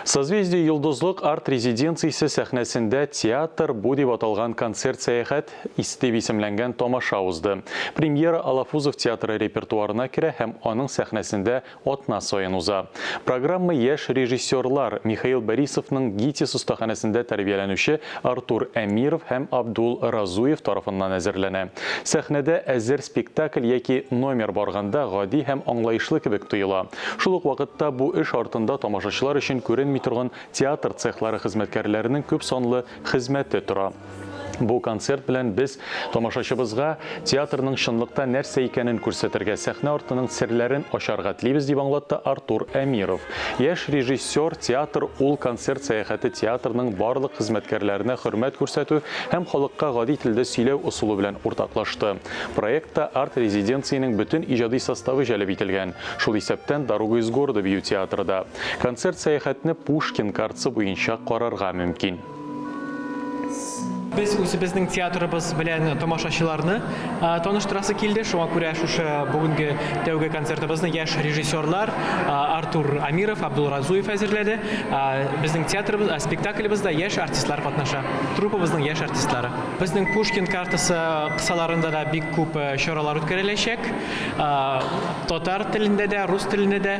Созвездие Йылдызлык арт-резиденциясы сәхнәсендә театр бу дип аталган концерт сәяхәт истеп исемләнгән тамаша узды. Премьера Алафузов театры репертуарына керә һәм аның сәхнәсендә атна саен уза. Программа яшь режиссерлар Михаил Борисовның ГИТИС остаханәсендә тәрбияләнүче Артур Әмиров һәм Абдул Разуев тарафыннан әзерләнә. Сәхнәдә әзер спектакль яки номер барганда гади һәм аңлаешлы кебек тоела. Шул ук вакытта бу эш артында тамашачылар өчен күренми торган театр цехлары хезмәткәрләренең күп санлы хезмәте тора. Бу концерт белән без тамашачыбызга театрның чынлыкта нәрсә икәнен күрсәтергә, сәхнә артының серләрен ачарга телибез дип аңлатты Артур Әмиров. Яшь режиссер театр ул концерт сәяхәте театрның барлык хезмәткәрләренә хөрмәт күрсәтү һәм халыкка гади телдә сөйләү усулы белән уртаклашты. Проектта арт-резиденциянең бөтен иҗади составы җәлеп ителгән. Шул исәптән «Дорога из города» бию театрда. Концерт сәяхәтне Пушкин картасы буенча карарга мөмкин. Biz үзебезнең театрыбыз белән тамашачыларны таныштырасы килде. Шуңа күрә шушы бүгенге тәүге концертыбызны яшь режиссерлар Артур Амиров, Абдул Разуев әзерләде. Безнең театрыбыз, спектаклебездә яшь артистлар катнаша. Труппабызның яшь артистлары. Безнең Пушкин картасы кысаларында да бик күп чаралар үткәреләчәк. Татар телендә дә, рус телендә дә,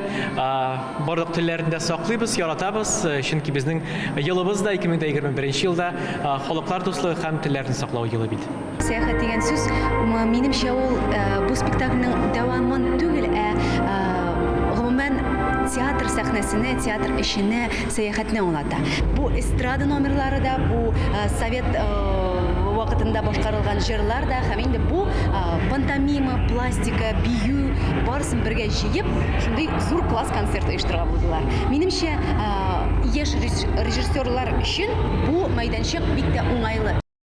барлык телләрендә саклыйбыз, яратабыз. Чөнки безнең елыбыз да 2021 елда халыклар һәм телләрне саклау елы бит. Сәяхәт дигән сүз, минемчә ул бу спектакльнең дәвамын түгел, гомумән театр сәхнәсенә, театр эшенә, сәяхәтне аңлата. Бу эстрада номерлары да, бу совет вакытында башкарылган җырлар да, һәм инде бу пантомима, пластика, бию барысын бергә җыеп, шундый зур класс концерт оештырырга булдылар. Минемчә, яшь режиссерлар өчен бу мәйданчык бик тә уңайлы.